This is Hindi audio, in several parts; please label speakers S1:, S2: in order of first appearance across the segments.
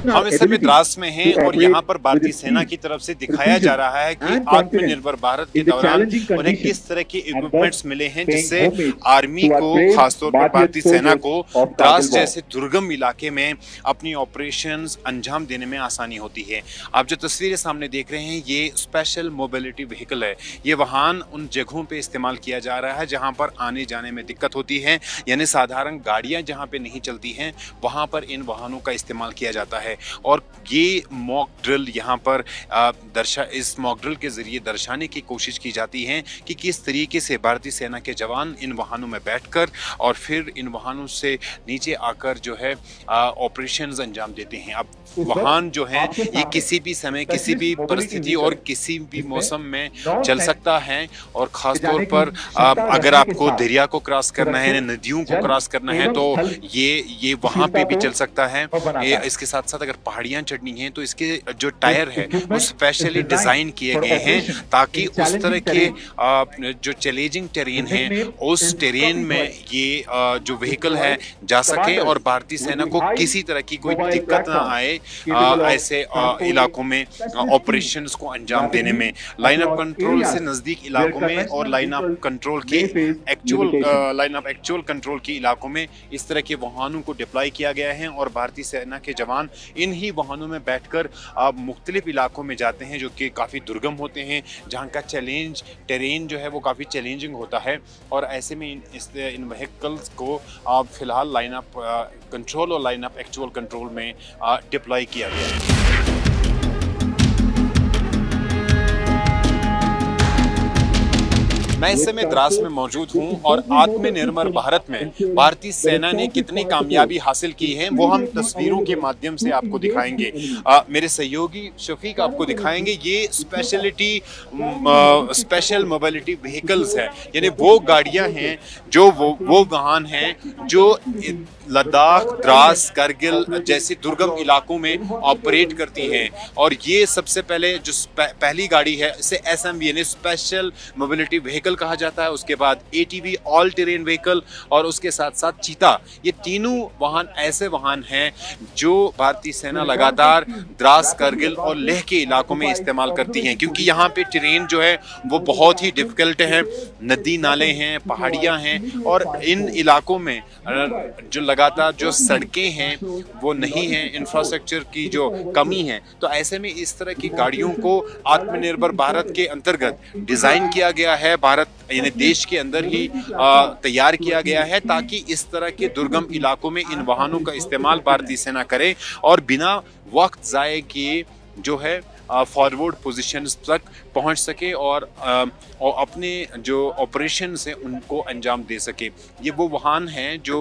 S1: हम इस समय द्रास में हैं और यहाँ पर भारतीय सेना की तरफ से दिखाया जा रहा है कि आत्मनिर्भर भारत के दौरान उन्हें किस तरह के इक्विपमेंट्स मिले हैं जिससे आर्मी को, खासतौर पर भारतीय सेना को द्रास जैसे दुर्गम इलाके में अपनी ऑपरेशंस अंजाम देने में आसानी होती है। आप जो तस्वीरें सामने देख रहे हैं ये स्पेशल मोबिलिटी व्हीकल है। ये वाहन उन जगहों पे इस्तेमाल किया जा रहा है जहाँ पर आने जाने में दिक्कत होती है, यानी साधारण गाड़ियाँ जहाँ पे नहीं चलती हैं वहाँ पर इन वाहनों का इस्तेमाल किया जाता है। और ये मॉक ड्रिल यहाँ पर इस मॉक ड्रिल के जरिए दर्शाने की कोशिश की जाती है कि किस तरीके से भारतीय सेना के जवान इन वाहनों में बैठकर और फिर इन वाहनों से नीचे आकर जो है ऑपरेशंस अंजाम देते हैं। अब वाहन जो है ये किसी भी समय, किसी भी परिस्थिति और किसी भी मौसम में चल सकता है। और ख़ास तौर पर अगर आपको दरिया को क्रॉस करना है, नदियों को क्रॉस करना है तो ये वहाँ पे भी चल सकता है। इसके साथ साथ अगर पहाड़ियाँ चढ़नी हैं तो इसके जो टायर है वो स्पेशली डिज़ाइन किए गए हैं ताकि उस तरह के जो चैलेंजिंग टेरेन है उस टेरेन में ये जो व्हीकल है जा सके और भारतीय सेना को किसी तरह की कोई दिक्कत ना आए ऐसे इलाकों में ऑपरेशंस को अंजाम देने में। लाइन ऑफ कंट्रोल से नजदीक इलाकों में और लाइन ऑफ एक्चुअल कंट्रोल के इलाकों में इस तरह के वाहनों को डिप्लॉय किया गया है और भारतीय सेना के जवान इन ही वाहनों में बैठकर मुख्तलिफ इलाकों में जाते हैं जो कि काफ़ी दुर्गम होते हैं, जहाँ का टेरेन जो है वो काफ़ी चैलेंजिंग होता है। और ऐसे में इन व्हीकल्स को फिलहाल लाइन ऑफ कंट्रोल और लाइन ऑफ एक्चुअल कंट्रोल में डिप्लॉय किया गया है। मैं इस समय द्रास में मौजूद हूं और आत्मनिर्भर भारत में भारतीय सेना ने कितनी कामयाबी हासिल की है वो हम तस्वीरों के माध्यम से आपको दिखाएंगे। मेरे सहयोगी शफीक आपको दिखाएंगे। ये स्पेशल मोबिलिटी व्हीकल्स है, यानी वो गाड़ियां हैं जो वो वाहन हैं जो लद्दाख, द्रास, करगिल जैसे दुर्गम इलाकों में ऑपरेट करती हैं। और ये सबसे पहले जो पहली गाड़ी है इसे SMV यानी स्पेशल मोबिलिटी व्हीकल कहा जाता है। उसके बाद ATV ऑल टेरेन व्हीकल और उसके साथ साथ चीता। ये तीनों वाहन ऐसे वाहन हैं जो भारतीय सेना लगातार द्रास, करगिल और लेह के इलाकों में इस्तेमाल करती हैं क्योंकि यहाँ पे टेरेन जो है वो बहुत ही डिफिकल्ट है, नदी नाले हैं, पहाड़ियाँ हैं और इन इलाकों में जो लगातार जो सड़कें हैं वो नहीं हैं, इंफ्रास्ट्रक्चर की जो कमी है। तो ऐसे में इस तरह की गाड़ियों को आत्मनिर्भर भारत के अंतर्गत डिज़ाइन किया गया है, भारत यानी देश के अंदर ही तैयार किया गया है ताकि इस तरह के दुर्गम इलाकों में इन वाहनों का इस्तेमाल भारतीय सेना करे और बिना वक्त ज़ाये किए जो है फॉरवर्ड पोजीशंस तक पहुंच सके और अपने जो ऑपरेशंस हैं उनको अंजाम दे सके। ये वो वाहन हैं जो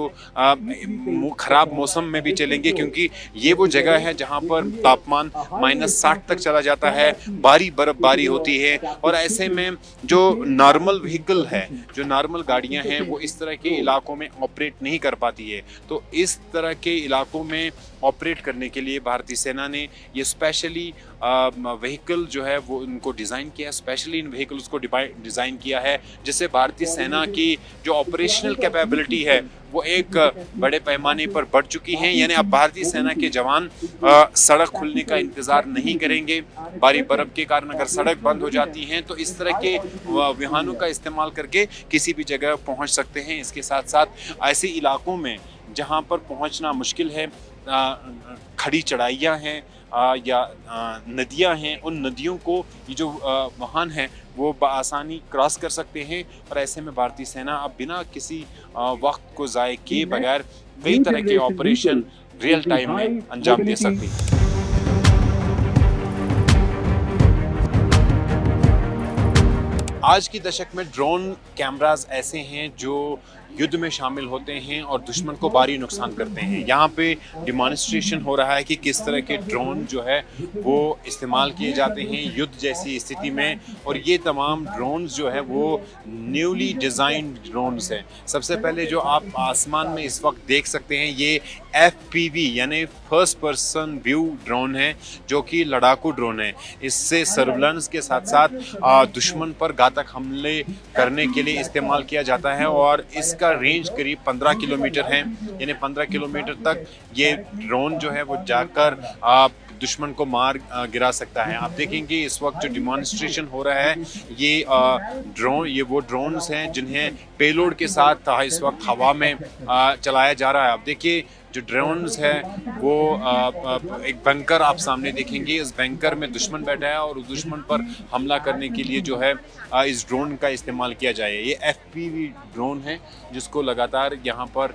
S1: ख़राब मौसम में भी चलेंगे क्योंकि ये वो जगह है जहां पर तापमान -60 तक चला जाता है, बर्फबारी होती है और ऐसे में जो नॉर्मल व्हीकल है, जो नॉर्मल गाड़ियां हैं वो इस तरह के इलाकों में ऑपरेट नहीं कर पाती है। तो इस तरह के इलाकों में ऑपरेट करने के लिए भारतीय सेना ने ये स्पेशली व्हीकल जो है वो उनको डिज़ाइन किया है, स्पेशली इन व्हीकल्स को डिज़ाइन किया है जिससे भारतीय सेना की जो ऑपरेशनल कैपेबिलिटी है वो एक बड़े पैमाने पर बढ़ चुकी हैं। यानी अब भारतीय सेना के जवान सड़क खुलने का इंतज़ार नहीं करेंगे। भारी बर्फ़ के कारण अगर सड़क बंद हो जाती हैं तो इस तरह के वाहनों का इस्तेमाल करके किसी भी जगह पहुंच सकते हैं। इसके साथ साथ ऐसे इलाकों में जहां पर पहुंचना मुश्किल है, खड़ी चढ़ाइयाँ हैं या नदियां हैं, उन नदियों को ये जो वाहन हैं वो बआसानी क्रॉस कर सकते हैं और ऐसे में भारतीय सेना अब बिना किसी वक्त को ज़ाय किए बगैर कई तरह के ऑपरेशन रियल टाइम में अंजाम दे सकती है। आज की दशक में ड्रोन कैमरास ऐसे हैं जो युद्ध में शामिल होते हैं और दुश्मन को भारी नुकसान करते हैं। यहाँ पे डिमॉन्स्ट्रेशन हो रहा है कि किस तरह के ड्रोन जो है वो इस्तेमाल किए जाते हैं युद्ध जैसी स्थिति में। और ये तमाम ड्रोन्स जो है वो न्यूली डिज़ाइंड ड्रोन्स हैं। सबसे पहले जो आप आसमान में इस वक्त देख सकते हैं ये FPV यानी फर्स्ट पर्सन व्यू ड्रोन है, जो कि लड़ाकू ड्रोन है। इससे सर्विलेंस के साथ साथ दुश्मन पर घातक हमले करने के लिए इस्तेमाल किया जाता है और इसका रेंज करीब 15 किलोमीटर है, यानी 15 किलोमीटर तक ये ड्रोन जो है वो जाकर दुश्मन को मार गिरा सकता है। आप देखेंगे इस वक्त जो डिमॉन्स्ट्रेशन हो रहा है, ये वो ड्रोन्स हैं जिन्हें पेलोड के साथ इस वक्त हवा में चलाया जा रहा है। आप देखिए जो ड्रोन्स है वो एक बंकर आप सामने देखेंगे, इस बंकर में दुश्मन बैठा है और उस दुश्मन पर हमला करने के लिए जो है इस ड्रोन का इस्तेमाल किया जाए। ये FPV ड्रोन है जिसको लगातार यहाँ पर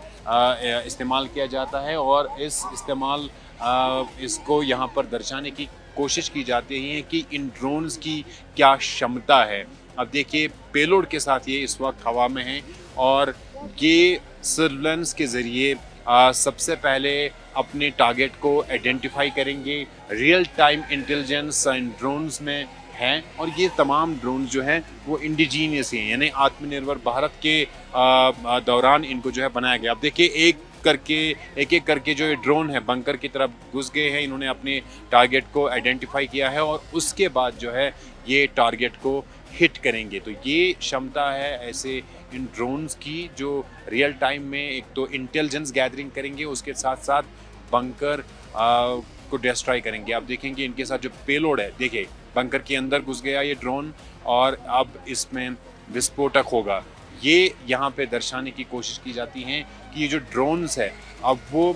S1: इस्तेमाल किया जाता है और इसको यहाँ पर दर्शाने की कोशिश की जाती है कि इन ड्रोन्स की क्या क्षमता है। अब देखिए पेलोड के साथ ये इस वक्त हवा में है और ये सर्विलेंस के ज़रिए सबसे पहले अपने टारगेट को आइडेंटिफाई करेंगे। रियल टाइम इंटेलिजेंस इन ड्रोन्स में हैं और ये तमाम ड्रोन्स जो हैं वो इंडिजीनियस हैं, यानी आत्मनिर्भर भारत के दौरान इनको जो है बनाया गया। अब देखिए एक एक करके जो ये ड्रोन है बंकर की तरफ घुस गए हैं, इन्होंने अपने टारगेट को आइडेंटिफाई किया है और उसके बाद जो है ये टारगेट को हिट करेंगे। तो ये क्षमता है ऐसे इन ड्रोन्स की जो रियल टाइम में एक तो इंटेलिजेंस गैदरिंग करेंगे, उसके साथ साथ बंकर को डिस्ट्रॉय करेंगे। आप देखेंगे इनके साथ जो पेलोड है, देखिए बंकर के अंदर घुस गया ये ड्रोन और अब इसमें विस्फोटक होगा। ये यहाँ पे दर्शाने की कोशिश की जाती है कि ये जो ड्रोन्स है अब वो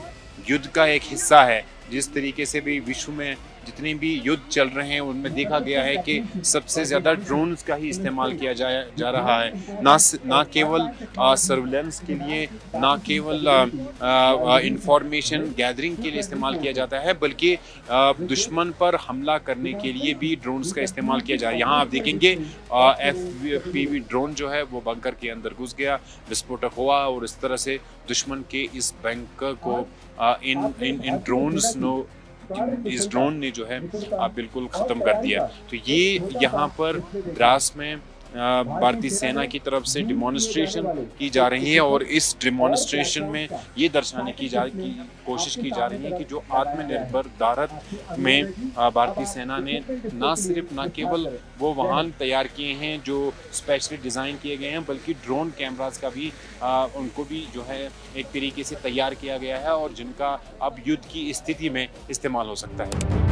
S1: युद्ध का एक हिस्सा है। जिस तरीके से भी विश्व में जितने भी युद्ध चल रहे हैं उनमें देखा गया है कि सबसे ज़्यादा ड्रोन्स का ही इस्तेमाल किया जा रहा है, ना केवल सर्विलेंस के लिए, ना केवल इंफॉर्मेशन गैदरिंग के लिए इस्तेमाल किया जाता है, बल्कि दुश्मन पर हमला करने के लिए भी ड्रोन्स का इस्तेमाल किया जाए। यहाँ आप देखेंगे FPV ड्रोन जो है वो बंकर के अंदर घुस गया, विस्फोटक हुआ और इस तरह से दुश्मन के इस बंकर को इस ड्रोन ने जो है बिल्कुल ख़त्म कर दिया। तो ये यहाँ पर द्रास में भारतीय सेना की तरफ से डिमॉन्स्ट्रेशन की जा रही है और इस डिमॉन्स्ट्रेशन में ये दर्शाने की कोशिश की जा रही है कि जो आत्मनिर्भर भारत में भारतीय सेना ने ना केवल वो वाहन तैयार किए हैं जो स्पेशली डिज़ाइन किए गए हैं, बल्कि ड्रोन कैमरास का भी उनको भी जो है एक तरीके से तैयार किया गया है और जिनका अब युद्ध की स्थिति में इस्तेमाल हो सकता है।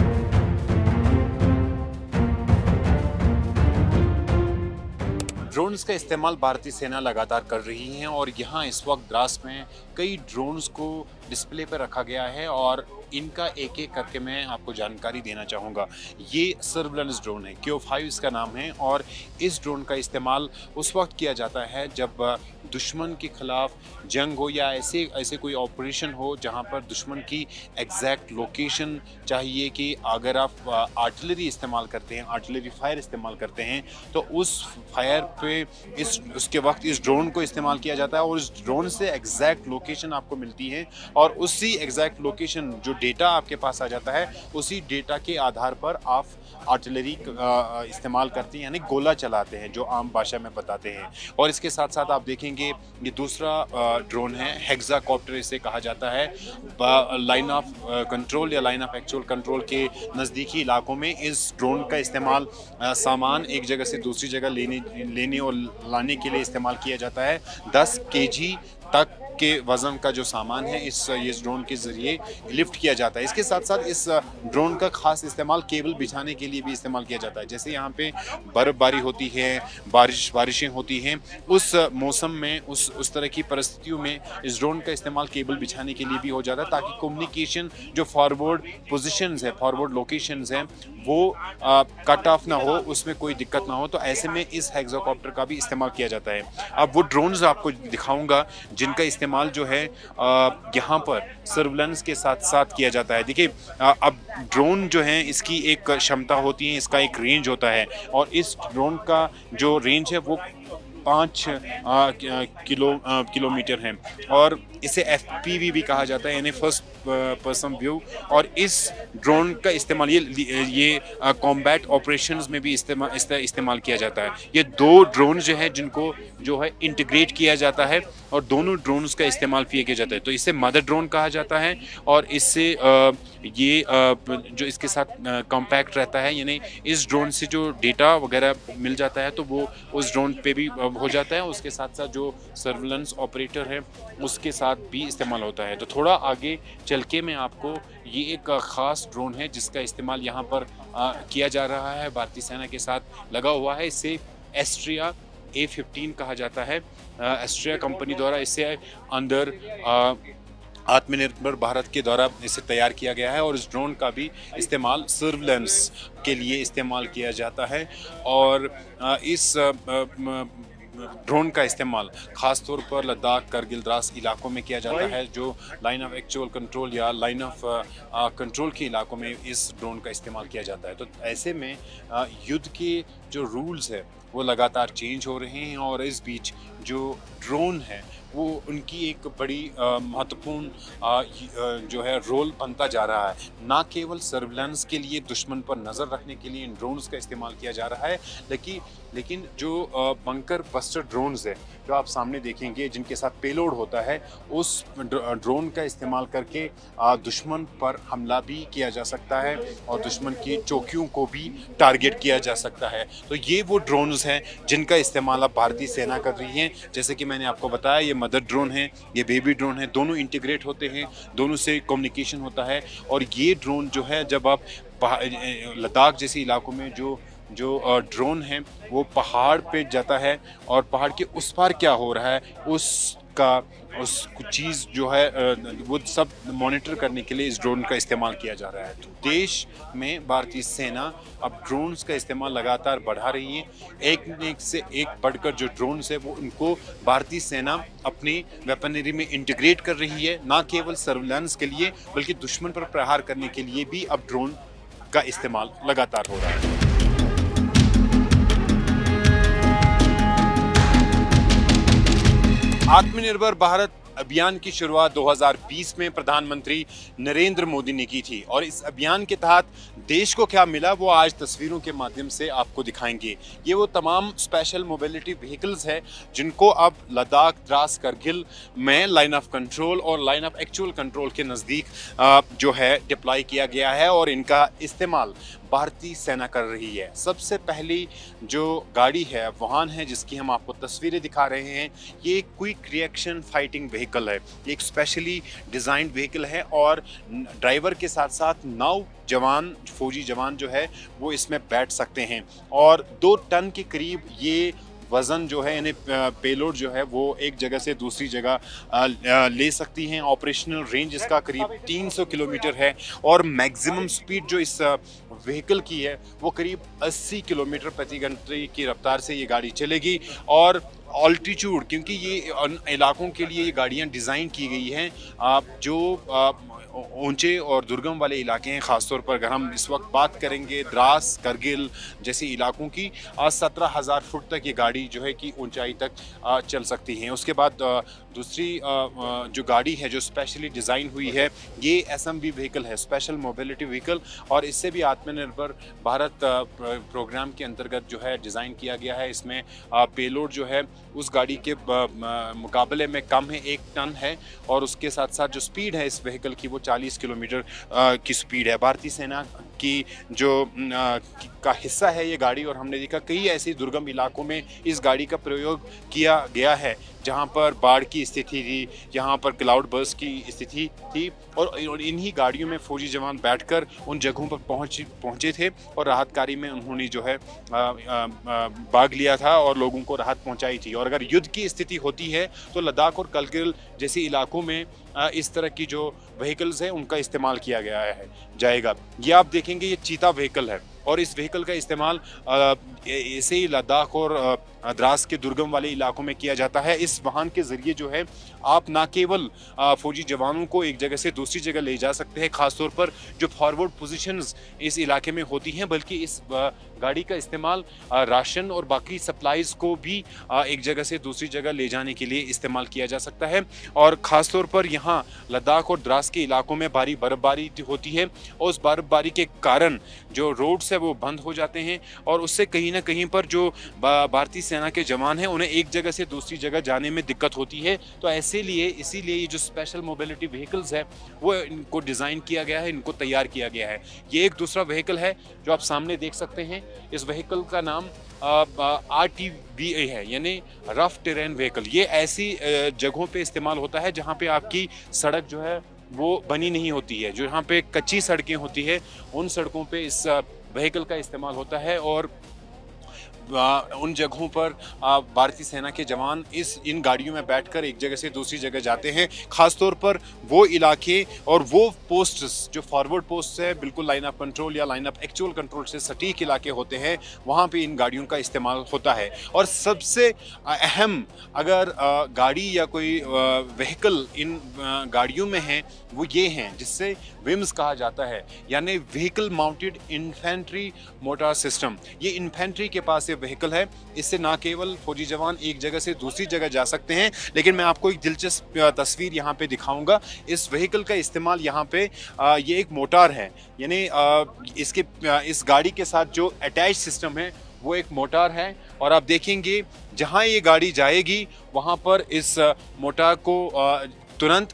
S1: ड्रोन्स का इस्तेमाल भारतीय सेना लगातार कर रही है और यहाँ इस वक्त द्रास में कई ड्रोन्स को डिस्प्ले पर रखा गया है और इनका एक एक करके मैं आपको जानकारी देना चाहूँगा। ये सर्विलेंस ड्रोन है, Kyo-5 इसका नाम है और इस ड्रोन का इस्तेमाल उस वक्त किया जाता है जब दुश्मन के खिलाफ जंग हो या ऐसे कोई ऑपरेशन हो जहाँ पर दुश्मन की एग्जैक्ट लोकेशन चाहिए कि अगर आप आर्टिलरी इस्तेमाल करते हैं, आर्टिलरी फायर इस्तेमाल करते हैं, तो उस फायर पे उसके वक्त इस ड्रोन को इस्तेमाल किया जाता है और इस ड्रोन से एग्जैक्ट लोकेशन आपको मिलती है और उसी एग्जैक्ट लोकेशन जो डेटा आपके पास आ जाता है उसी डेटा के आधार पर आप आर्टिलरी इस्तेमाल करते हैं, यानी गोला चलाते हैं जो आम भाषा में बताते हैं। और इसके साथ साथ आप देखेंगे ये दूसरा ड्रोन है, हेक्साकॉप्टर इसे कहा जाता है। लाइन ऑफ कंट्रोल या लाइन ऑफ एक्चुअल कंट्रोल के नज़दीकी इलाकों में इस ड्रोन का इस्तेमाल सामान एक जगह से दूसरी जगह लेने और लाने के लिए इस्तेमाल किया जाता है। 10 kg तक के वज़न का जो सामान है इस ड्रोन के ज़रिए लिफ्ट किया जाता है। इसके साथ साथ इस ड्रोन का खास इस्तेमाल केबल बिछाने के लिए भी इस्तेमाल किया जाता है। जैसे यहाँ पे बर्फ़बारी होती है, बारिशें होती हैं, उस मौसम में उस तरह की परिस्थितियों में इस ड्रोन का इस्तेमाल केबल बिछाने के लिए भी हो जाता है ताकि कम्युनिकेशन जो फॉरवर्ड पोजीशंस है, फॉरवर्ड लोकेशंस हैं, वो कट ऑफ ना हो, उसमें कोई दिक्कत ना हो। तो ऐसे में इस हेक्साकॉप्टर का भी इस्तेमाल किया जाता है। अब वो ड्रोन्स आपको दिखाऊंगा जिनका इस्तेमाल जो है यहाँ पर सर्विलेंस के साथ साथ किया जाता है। देखिए अब ड्रोन जो है इसकी एक क्षमता होती है, इसका एक रेंज होता है और इस ड्रोन का जो रेंज है वो 5 किलोमीटर है और इसे FPV भी कहा जाता है, यानी फर्स्ट पर्सन व्यू। और इस ड्रोन का इस्तेमाल ये कॉम्बैट ऑपरेशंस में भी इस्तेमाल किया जाता है। ये दो ड्रोन जो है जिनको जो है इंटीग्रेट किया जाता है और दोनों ड्रोन्स का इस्तेमाल किया जाता है। तो इसे मदर ड्रोन कहा जाता है और इससे ये जो इसके साथ कॉम्पैक्ट रहता है, यानी इस ड्रोन से जो डेटा वगैरह मिल जाता है तो वो उस ड्रोन पे भी हो जाता है, उसके साथ साथ जो सर्विलेंस ऑपरेटर है उसके साथ भी इस्तेमाल होता है। तो थोड़ा आगे चल के मैं आपको ये एक ख़ास ड्रोन है जिसका इस्तेमाल यहाँ पर किया जा रहा है, भारतीय सेना के साथ लगा हुआ है। इसे एस्ट्रिया A-15 कहा जाता है। एस्ट्रिया कंपनी द्वारा इसे अंदर आत्मनिर्भर भारत के द्वारा इसे तैयार किया गया है और इस ड्रोन का भी इस्तेमाल सर्विलेंस के लिए इस्तेमाल किया जाता है। और इस ड्रोन का इस्तेमाल ख़ास तौर पर लद्दाख, करगिल, द्रास इलाकों में किया जाता है, जो लाइन ऑफ एक्चुअल कंट्रोल या लाइन ऑफ कंट्रोल के इलाकों में इस ड्रोन का इस्तेमाल किया जाता है। तो ऐसे में युद्ध के जो रूल्स है वो लगातार चेंज हो रहे हैं और इस बीच जो ड्रोन है वो उनकी एक बड़ी महत्वपूर्ण जो है रोल बनता जा रहा है। ना केवल सर्विलेंस के लिए, दुश्मन पर नज़र रखने के लिए इन ड्रोन्स का इस्तेमाल किया जा रहा है, लेकिन जो बंकर बस्टर ड्रोन्स है जो आप सामने देखेंगे जिनके साथ पेलोड होता है, उस ड्रोन का इस्तेमाल करके दुश्मन पर हमला भी किया जा सकता है और दुश्मन की चौकियों को भी टारगेट किया जा सकता है। तो ये वो ड्रोन्स हैं जिनका इस्तेमाल अब भारतीय सेना कर रही है। जैसे कि मैंने आपको बताया, ये मदर ड्रोन है, ये बेबी ड्रोन है, दोनों इंटीग्रेट होते हैं, दोनों से कम्युनिकेशन होता है। और ये ड्रोन जो है जब आप लद्दाख जैसे इलाकों में जो ड्रोन है वो पहाड़ पे जाता है और पहाड़ के उस पार क्या हो रहा है उस चीज़ जो है वो सब मॉनिटर करने के लिए इस ड्रोन का इस्तेमाल किया जा रहा है। तो देश में भारतीय सेना अब ड्रोन्स का इस्तेमाल लगातार बढ़ा रही है। एक से एक बढ़कर जो ड्रोन्स है वो उनको भारतीय सेना अपनी वेपनरी में इंटीग्रेट कर रही है, ना केवल सर्विलांस के लिए बल्कि दुश्मन पर प्रहार करने के लिए भी अब ड्रोन का इस्तेमाल लगातार हो रहा है। आत्मनिर्भर भारत अभियान की शुरुआत 2020 में प्रधानमंत्री नरेंद्र मोदी ने की थी और इस अभियान के तहत देश को क्या मिला वो आज तस्वीरों के माध्यम से आपको दिखाएंगे। ये वो तमाम स्पेशल मोबिलिटी व्हीकल्स हैं जिनको अब लद्दाख, द्रास, करगिल में लाइन ऑफ कंट्रोल और लाइन ऑफ एक्चुअल कंट्रोल के नज़दीक जो है डिप्लॉय किया गया है और इनका इस्तेमाल भारतीय सेना कर रही है। सबसे पहली जो गाड़ी है, वाहन है जिसकी हम आपको तस्वीरें दिखा रहे हैं, ये क्विक रिएक्शन फाइटिंग व्हीकल है। ये एक स्पेशली डिज़ाइंड व्हीकल है और ड्राइवर के साथ साथ 9 जवान, फौजी जवान जो है वो इसमें बैठ सकते हैं और 2 टन के करीब ये वज़न जो है, यानी पेलोड जो है वो एक जगह से दूसरी जगह ले सकती हैं। ऑपरेशनल रेंज इसका करीब 300 किलोमीटर है और मैक्सिमम स्पीड जो इस व्हीकल की है वो करीब 80 किलोमीटर प्रति घंटे की रफ्तार से ये गाड़ी चलेगी। और ऑल्टीट्यूड, क्योंकि ये इलाकों के लिए ये गाड़ियाँ डिज़ाइन की गई हैं जो ऊंचे और दुर्गम वाले इलाके हैं। ख़ासतौर पर अगर हम इस वक्त बात करेंगे द्रास, करगिल जैसे इलाकों की, 17,000 फुट तक ये गाड़ी जो है कि ऊंचाई तक चल सकती हैं। उसके बाद दूसरी जो गाड़ी है जो स्पेशली डिज़ाइन हुई है, ये SMV व्हीकल है, स्पेशल मोबिलिटी व्हीकल, और इससे भी आत्मनिर्भर भारत प्रोग्राम के अंतर्गत जो है डिज़ाइन किया गया है। इसमें पेलोड जो है उस गाड़ी के मुकाबले में कम है, 1 टन है और उसके साथ साथ जो स्पीड है इस व्हीकल की वो 40 किलोमीटर की स्पीड है। भारतीय सेना की जो का हिस्सा है ये गाड़ी, और हमने देखा कई ऐसे दुर्गम इलाकों में इस गाड़ी का प्रयोग किया गया है जहां पर बाढ़ की स्थिति थी, जहां पर क्लाउड बर्स्ट की स्थिति थी और इन्हीं गाड़ियों में फौजी जवान बैठकर उन जगहों पर पहुंचे थे और राहत कार्य में उन्होंने जो है भाग लिया था और लोगों को राहत पहुंचाई थी। और अगर युद्ध की स्थिति होती है तो लद्दाख और करगिल जैसे इलाकों में इस तरह की जो व्हीकल्स हैं उनका इस्तेमाल किया गया जाएगा। ये आप देखेंगे, ये चीता व्हीकल है। और इस व्हीकल का इस्तेमाल ऐसे ही लद्दाख और द्रास के दुर्गम वाले इलाकों में किया जाता है। इस वाहन के ज़रिए जो है आप ना केवल फौजी जवानों को एक जगह से दूसरी जगह ले जा सकते हैं, ख़ासतौर पर जो फॉरवर्ड पोजीशंस इस इलाके में होती हैं, बल्कि इस गाड़ी का इस्तेमाल राशन और बाकी सप्लाईज़ को भी एक जगह से दूसरी जगह ले जाने के लिए इस्तेमाल किया जा सकता है। और ख़ासतौर पर यहाँ लद्दाख और द्रास के इलाकों में भारी बर्फ़बारी होती है और उस बर्फ़बारी के कारण जो रोड्स है वो बंद हो जाते हैं और उससे कहीं ना कहीं पर जो भारतीय सेना के जवान हैं उन्हें एक जगह से दूसरी जगह जाने में दिक्कत होती है। तो इसीलिए ये जो स्पेशल मोबिलिटी व्हीकल्स है वो इनको डिज़ाइन किया गया है, इनको तैयार किया गया है। ये एक दूसरा व्हीकल है जो आप सामने देख सकते हैं। इस व्हीकल का नाम RTVA है, यानी रफ टेरेन व्हीकल। ये ऐसी जगहों पे इस्तेमाल होता है जहाँ पे आपकी सड़क जो है वो बनी नहीं होती है, जो यहाँ पे कच्ची सड़कें होती है उन सड़कों पे इस व्हीकल का इस्तेमाल होता है। और उन जगहों पर भारतीय सेना के जवान इन गाड़ियों में बैठकर एक जगह से दूसरी जगह जाते हैं। ख़ास तौर पर वो इलाके और वो पोस्ट्स जो फॉरवर्ड पोस्ट है, बिल्कुल लाइन ऑफ कंट्रोल या लाइन ऑफ एक्चुअल कंट्रोल से सटीक इलाके होते हैं, वहाँ पे इन गाड़ियों का इस्तेमाल होता है। और सबसे अहम अगर गाड़ी या कोई व्हीकल इन गाड़ियों में है वो ये हैं जिससे विम्स कहा जाता है, यानी vehicle mounted infantry motor system. ये इन्फेंट्री के पास ये व्हीकल है। इससे ना केवल फौजी जवान एक जगह से दूसरी जगह जा सकते हैं, लेकिन मैं आपको एक दिलचस्प तस्वीर यहाँ पे दिखाऊंगा। इस व्हीकल का इस्तेमाल यहाँ पे ये एक मोटर है, यानी इस गाड़ी के साथ जो अटैच सिस्टम है वो एक मोटर है। और आप देखेंगे जहाँ ये गाड़ी जाएगी वहाँ पर इस मोटर को तुरंत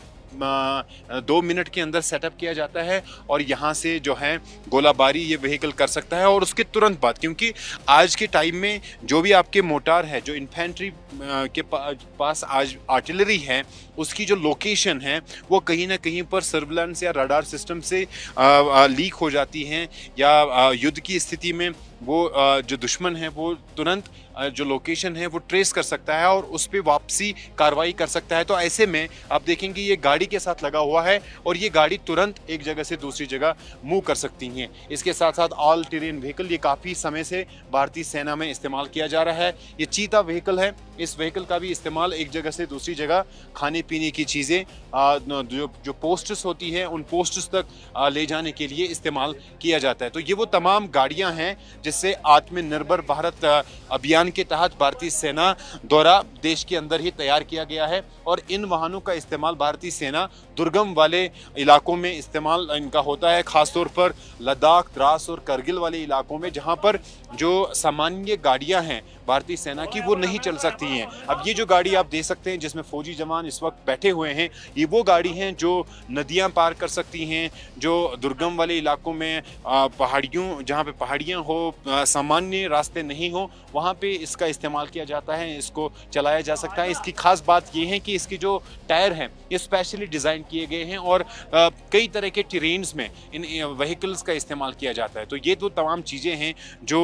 S1: 2 मिनट के अंदर सेटअप किया जाता है और यहाँ से जो है गोलाबारी ये व्हीकल कर सकता है। और उसके तुरंत बाद, क्योंकि आज के टाइम में जो भी आपके मोटार है, जो इन्फेंट्री के पास आज आर्टिलरी है, उसकी जो लोकेशन है वो कहीं ना कहीं पर सर्विलांस या रडार सिस्टम से लीक हो जाती हैं, या युद्ध की स्थिति में वो जो दुश्मन है वो तुरंत जो लोकेशन है वो ट्रेस कर सकता है और उस पर वापसी कार्रवाई कर सकता है। तो ऐसे में आप देखेंगे ये गाड़ी के साथ लगा हुआ है और ये गाड़ी तुरंत एक जगह से दूसरी जगह मूव कर सकती हैं। इसके साथ साथ ऑल टेरेन व्हीकल ये काफ़ी समय से भारतीय सेना में इस्तेमाल किया जा रहा है। ये चीता व्हीकल है। इस व्हीकल का भी इस्तेमाल एक जगह से दूसरी जगह खाने पीने की चीज़ें जो पोस्ट्स होती हैं उन पोस्ट्स तक ले जाने के लिए इस्तेमाल किया जाता है। तो ये वो तमाम गाड़ियाँ हैं जिससे आत्मनिर्भर भारत अभियान के तहत भारतीय सेना द्वारा देश के अंदर ही तैयार किया गया है। और इन वाहनों का इस्तेमाल भारतीय सेना दुर्गम वाले इलाकों में इस्तेमाल इनका होता है, खासतौर पर लद्दाख, द्रास और करगिल वाले इलाकों में, जहां पर जो सामान्य गाड़ियां हैं भारतीय सेना की वो नहीं चल सकती हैं। अब ये जो गाड़ी आप देख सकते हैं जिसमें फौजी जवान इस वक्त बैठे हुए हैं, ये वो गाड़ी हैं जो नदियां पार कर सकती हैं, जो दुर्गम वाले इलाकों में पहाड़ियों, जहाँ पे पहाड़ियाँ हो, सामान्य रास्ते नहीं हो, वहाँ पे इसका इस्तेमाल किया जाता है, इसको चलाया जा सकता है। इसकी खास बात ये है कि इसकी जो टायर हैं ये स्पेशली डिज़ाइन किए गए हैं और कई तरह के टेरेन्स में इन व्हीकल्स का इस्तेमाल किया जाता है। तो ये तो तमाम चीज़ें हैं जो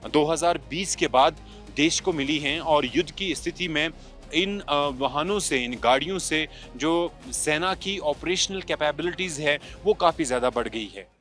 S1: 2020 के बाद देश को मिली हैं और युद्ध की स्थिति में इन वाहनों से, इन गाड़ियों से जो सेना की ऑपरेशनल कैपेबिलिटीज़ है वो काफ़ी ज़्यादा बढ़ गई है।